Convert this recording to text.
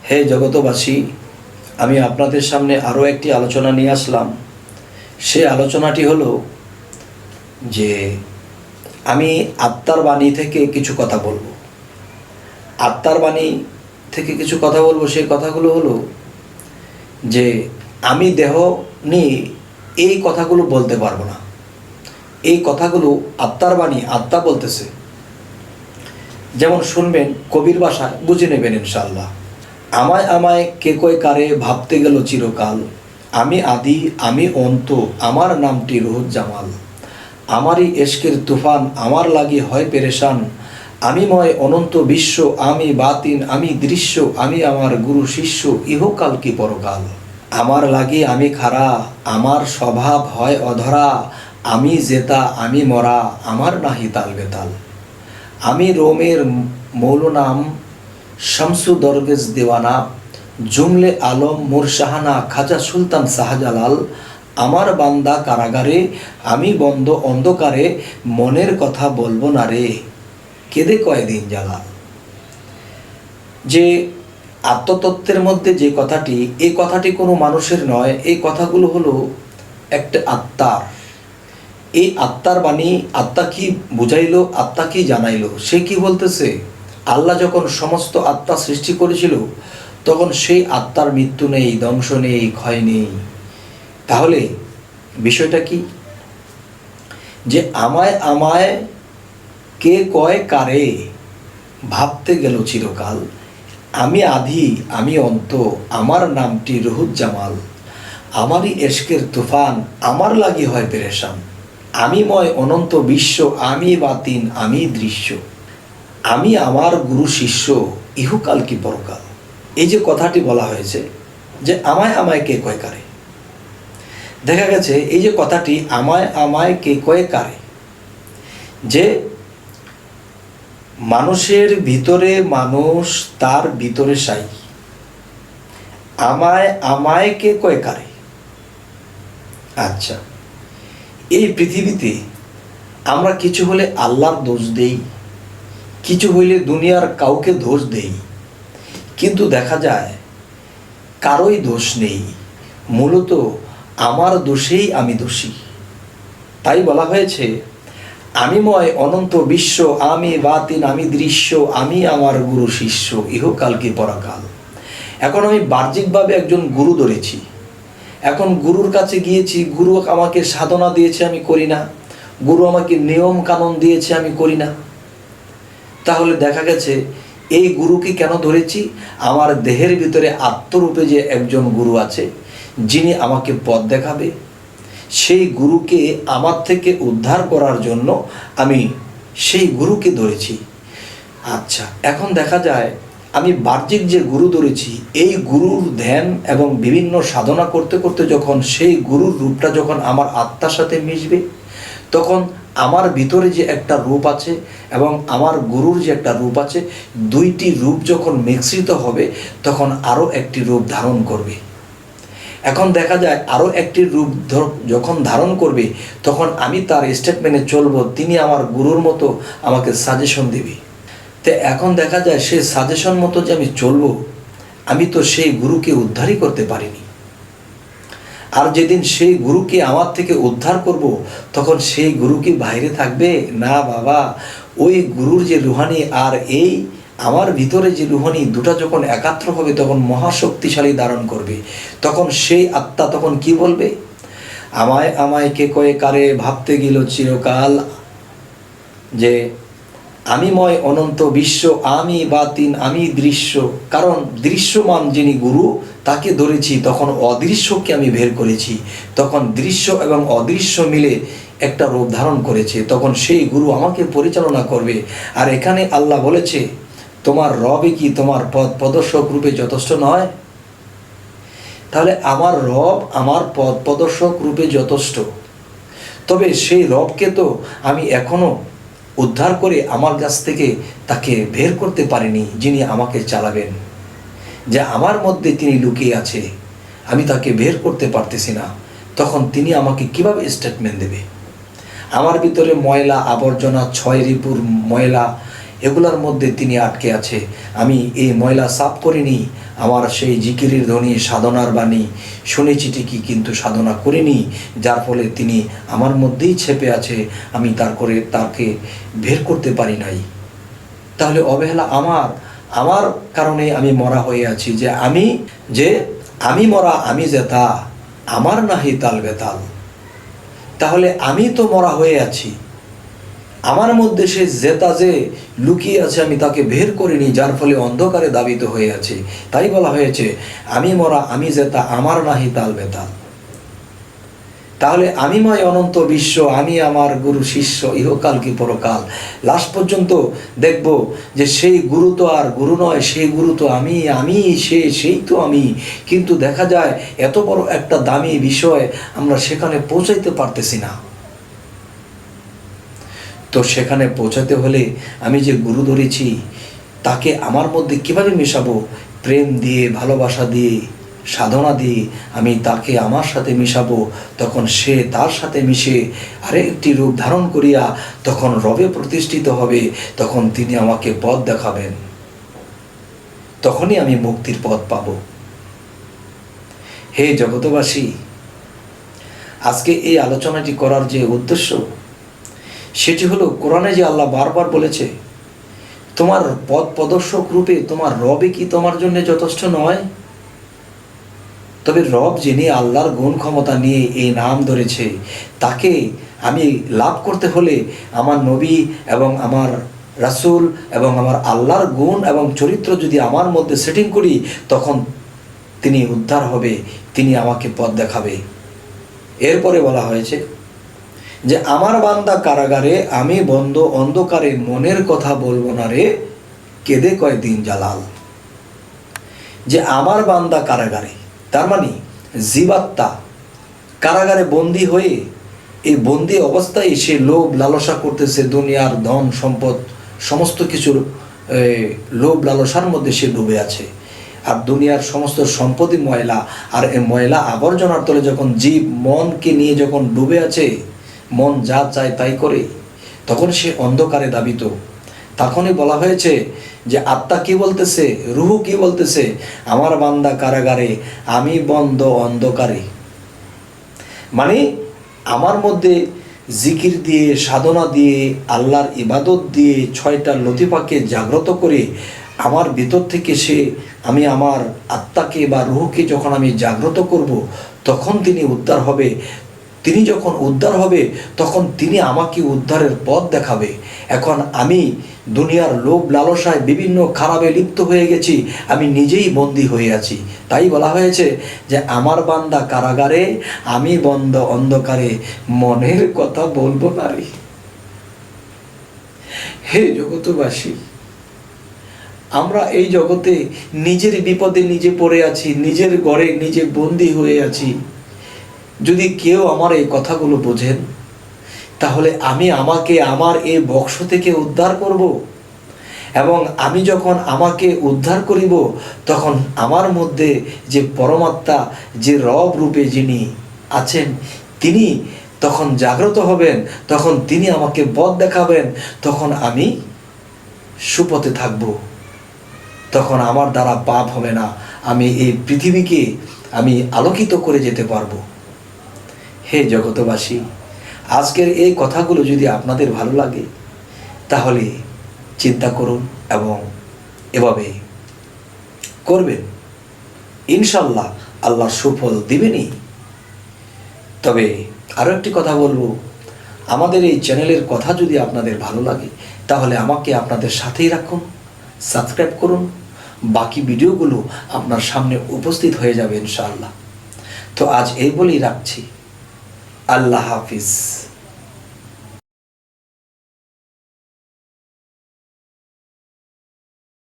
হে জগতবাসী, আমি আপনাদের সামনে আরও একটি আলোচনা নিয়ে আসলাম। সে আলোচনাটি হলো যে আমি আত্মার বাণী থেকে কিছু কথা বলবো। আত্মার বাণী থেকে কিছু কথা বলবো, সেই কথাগুলো হলো যে আমি দেহ নিয়ে এই কথাগুলো বলতে পারবো না। এই কথাগুলো আত্মার বাণী, আত্মা বলতেছে। যেমন শুনবেন, কবির ভাষায় বুঝে নেবেন ইনশাআল্লাহ। আমায় আমায় কে কয় কারে, ভাবতে গেল চিরকাল। আমি আদি, আমি অন্ত, আমার নামটি রুহুজ্জামাল। আমারই এশকের তুফান, আমার লাগি হয় পেরেশান। আমি ময় অনন্ত বিশ্ব, আমি বাতিন, আমি দৃশ্য, আমি আমার গুরু শিষ্য, ইহকাল কি পরকাল। আমার লাগি আমি খারা, আমার স্বভাব হয় অধরা। আমি জেতা, আমি মরা, আমার নাহি তাল বেতাল। আমি রোমের মৌল নাম, শামসু দরবেশ দেওয়ানা। জুমলে আলম মুরশাহানা, খাজা সুলতান শাহজালাল। আমার বান্দা কারাগারে, আমি বন্ধ অন্ধকারে। মনের কথা বলবো না রে, কেঁদে কয়দিন জালাল। যে আত্মতত্ত্বের মধ্যে যে কথাটি, এই কথাটি কোনো মানুষের নয়। এই কথাগুলো হলো একটা আত্মার। এই আত্মার বাণী। আত্মা কি বুঝাইলো, আত্মা কি জানাইলো, সে কি বলতেছে? আল্লাহ যখন সমস্ত আত্মা সৃষ্টি করেছিল, তখন সেই আত্মার মৃত্যু নেই, ধ্বংস নেই, ক্ষয় নেই। তাহলে বিষয়টা কি? যে আমায় আমায় কে কয় কারে, ভাবতে গেল চিরকাল। আমি আদি, আমি অন্ত, আমার নামটি রুহুজ্জামাল। আমারই এশকের তুফান, আমার লাগি হয় পেরেশান। আমি ময় অনন্ত বিশ্ব, আমি বাতিন, আমি দৃশ্য, আমি আমার গুরু শিষ্য, ইহকাল কি পরকাল। এই যে কথাটি বলা হয়েছে যে আমায় আমায় কে কয় কারে, দেখা গেছে এই যে কথাটি আমায় আমায় কে কয় কারে, যে মানুষের ভিতরে মানুষ, তার ভিতরে সাই। আমায় আমায় কে কয় কারে। আচ্ছা, এই পৃথিবীতে আমরা কিছু হলে আল্লাহর দোষ দেই, কিছু হইলে দুনিয়ার কাউকে দোষ দেই, কিন্তু দেখা যায় কারোই দোষ নেই। মূলত আমার দোষেই আমি দোষী। তাই বলা হয়েছে আমিময় অনন্ত বিশ্ব, আমি বাতিন, আমি দৃশ্য, আমি আমার গুরু শিষ্য, ইহকাল কি পরকাল। এখন আমি বাহ্যিকভাবে একজন গুরু ধরেছি। এখন গুরুর কাছে গিয়েছি, গুরু আমাকে সাধনা দিয়েছে, আমি করি না। গুরু আমাকে নিয়ম কানুন দিয়েছে, আমি করি না। তাহলে দেখা গেছে এই গুরুকে কেন ধরেছি? আমার দেহের ভিতরে আত্মরূপে যে একজন গুরু আছে, যিনি আমাকে পথ দেখাবে, সেই গুরুকে আমার থেকে উদ্ধার করার জন্য আমি সেই গুরুকে ধরেছি। আচ্ছা, এখন দেখা যায় আমি বাহ্যিক যে গুরু ধরেছি, এই গুরুর ধ্যান এবং বিভিন্ন সাধনা করতে করতে যখন সেই গুরুর রূপটা যখন আমার আত্মার সাথে মিশবে, তখন আমার ভিতরে যে একটা রূপ আছে এবং আমার গুরুর যে একটা রূপ আছে, দুইটি রূপ যখন মিশ্রিত হবে, তখন আরও একটি রূপ ধারণ করবে। এখন দেখা যায় আরও একটি রূপ যখন ধারণ করবে, তখন আমি তার স্টেটমেন্টে চলবো, তিনি আমার গুরুর মতো আমাকে সাজেশন দেবে। তো এখন দেখা যায় সেই সাজেশন মতো যে আমি চলবো, আমি তো সেই গুরুকে উদ্ধারই করতে পারিনি। আর যেদিন সেই গুরুকে আমার থেকে উদ্ধার করব, তখন সেই গুরু কি বাইরে থাকবে? না বাবা, ওই গুরুর যে রুহানি আর এই আমার ভিতরে যে রুহানি, দুটা যখন একাত্র হবে, তখন মহাশক্তিশালী ধারণ করবে। তখন সেই আত্মা তখন কি বলবে? আমায় আমায় কে কয়ে কারে, ভাবতে গেল চিরকাল। যে আমিময় অনন্ত বিশ্ব, আমি বাতিন, আমি দৃশ্য। কারণ দৃশ্যমান যিনি গুরু, তাকে ধরেছি, তখন অদৃশ্যকে আমি বের করেছি। তখন দৃশ্য এবং অদৃশ্য মিলে একটা রূপ ধারণ করেছে, তখন সেই গুরু আমাকে পরিচালনা করবে। আর এখানে আল্লাহ বলেছে, তোমার রবই কি তোমার পথ প্রদর্শক রূপে যথেষ্ট নয়? তাহলে আমার রব আমার পথ প্রদর্শক রূপে যথেষ্ট। তবে সেই রবকে তো আমি এখনো উদ্ধার করে আমার কাছ থেকে তাকে বের করতে পারিনি, যিনি আমাকে চালাবেন। যে আমার মধ্যে তিনি লুকিয়ে আছে, আমি তাকে বের করতে পারতেছি না। তখন তিনি আমাকে কিভাবে স্টেটমেন্ট দেবে? আমার ভিতরে ময়লা আবর্জনা, ছয় রিপুর ময়লা, এগুলার মধ্যে তিনি আটকে আছে। আমি এই ময়লা সাফ করিনি, আমার সেই জিকিরের ধ্বনি সাধনার বাণী শুনেছি ঠিকই, কিন্তু সাধনা করিনি, যার ফলে তিনি আমার মধ্যেই ছেপে আছে, আমি তাকে বের করতে পারি নাই। তাহলে অবহেলা আমার কারণে আমি মরা হয়ে আছি। আমি মরা, আমি জেতা, আমার নাহি তাল বেতাল। তাহলে আমি তো মরা হয়ে আছি, আমার মধ্যে সে জেতা যে লুকিয়ে আছে, আমি তাকে বের করিনি, যার ফলে অন্ধকারে দাবিত হয়ে আছে। তাই বলা হয়েছে আমি মরা, আমি জেতা, আমার নাহি তাল বেতাল। তাহলে আমিময় অনন্ত বিশ্ব, আমি আমার গুরু শিষ্য, ইহকাল কি পরকাল। লাস্ট পর্যন্ত দেখব যে সেই গুরু তো আর গুরু নয়, সেই গুরু তো আমি সেই তো আমি। কিন্তু দেখা যায় এত বড় একটা দামি বিষয় আমরা সেখানে পৌঁছাইতে পারতেছি না। তো সেখানে পৌঁছাতে হলে আমি যে গুরু ধরেছি তাকে আমার মধ্যে কিভাবে মেশাবো? প্রেম দিয়ে, ভালোবাসা দিয়ে, সাধনা দিয়ে আমি তাকে আমার সাথে মিশাবো। তখন সে তার সাথে মিশে আরেকটি রূপ ধারণ করিয়া তখন রবে প্রতিষ্ঠিত হবে। তখন তিনি আমাকে পথ দেখাবেন, তখনই আমি মুক্তির পথ পাব। হে জগতবাসী, আজকে এই আলোচনাটি করার যে উদ্দেশ্য সেটি হলো, কোরআনে যে আল্লাহ বারবার বলেছে তোমার পথ প্রদর্শক রূপে তোমার রবে কি তোমার জন্য যথেষ্ট নয়? তবে রব যিনি আল্লাহর গুণ ক্ষমতা নিয়ে এই নাম ধরেছে, তাকে আমি লাভ করতে হলে আমার নবী এবং আমার রাসূল এবং আমার আল্লাহর গুণ এবং চরিত্র যদি আমার মধ্যে সেটিং করি, তখন তিনি উদ্ধার হবে, তিনি আমাকে পথ দেখাবে। এরপরে বলা হয়েছে যে আমার বান্দা কারাগারে, আমি বন্ধ অন্ধকারে, মনের কথা বলবো না রে, কেঁদে কয় দিন জালাল। যে আমার বান্দা কারাগারে, তার মানে জীবাত্মা কারাগারে বন্দী হয়ে এই বন্দী অবস্থায় সে লোভ লালসা করতেছে, দুনিয়ার ধন সম্পদ সমস্ত কিছুর লোভ লালসার মধ্যে সে ডুবে আছে। আর দুনিয়ার সমস্ত সম্পদই ময়লা, আর এই ময়লা আবর্জনার তলে যখন জীব মনকে নিয়ে যখন ডুবে আছে, মন যা চায় তাই করে, তখন সে অন্ধকারে দাবিত। তখনই বলা হয়েছে যে আত্মা কি বলতেছে, রুহু কি বলতেছে, আমার বান্দা কারাগারে, আমি বন্ধ অন্ধকারে। মানে আমার মধ্যে জিকির দিয়ে, সাধনা দিয়ে, আল্লাহর ইবাদত দিয়ে 6টা লতিফাকে জাগ্রত করে আমার ভিতর থেকে আমি আমার আত্মাকে বা রুহকে যখন আমি জাগ্রত করব, তখন তিনি উদ্ধার হবে। তিনি যখন উদ্ধার হবে তখন তিনি আমাকে উদ্ধারের পথ দেখাবে। এখন আমি দুনিয়ার লোভ লালসায় বিভিন্ন খারাপে লিপ্ত হয়ে গেছি, আমি নিজেই বন্দী হয়ে আছি। তাই বলা হয়েছে যে আমার বান্দা কারাগারে, আমি বন্ধ অন্ধকারে, মনের কথা বলবো না রে। হে জগতবাসী, আমরা এই জগতে নিজের বিপদে নিজে পড়ে আছি, নিজের ঘরে নিজে বন্দী হয়ে আছি। যদি কেউ আমার এই কথাগুলো বোঝেন, তাহলে আমি আমার এই বক্স থেকে উদ্ধার করব, এবং আমি যখন আমাকে উদ্ধার করিব, তখন আমার মধ্যে যে পরমাত্মা, যে রব রূপে যিনি আছেন, তিনি তখন জাগ্রত হবেন, তখন তিনি আমাকে পথ দেখাবেন, তখন আমি সুপথে থাকব। তখন আমার দ্বারা পাপ হবে না, আমি এই পৃথিবীকে আমি আলোকিত করে যেতে পারবো। হে জগতবাসী, আজকের এই কথাগুলো যদি আপনাদের ভালো লাগে, তাহলে চিন্তা করুন এবং এভাবে করবেন। ইনশাল্লাহ আল্লাহ সুফল দিবেনই। তবে আরও একটি কথা বলবো, আমাদের এই চ্যানেলের কথা যদি আপনাদের ভালো লাগে, তাহলে আমাকে আপনাদের সাথেই রাখুন, সাবস্ক্রাইব করুন, বাকি ভিডিওগুলো আপনার সামনে উপস্থিত হয়ে যাবে ইনশাআল্লাহ। তো আজ এই বলেই রাখছি। আল্লাহ হাফিজ।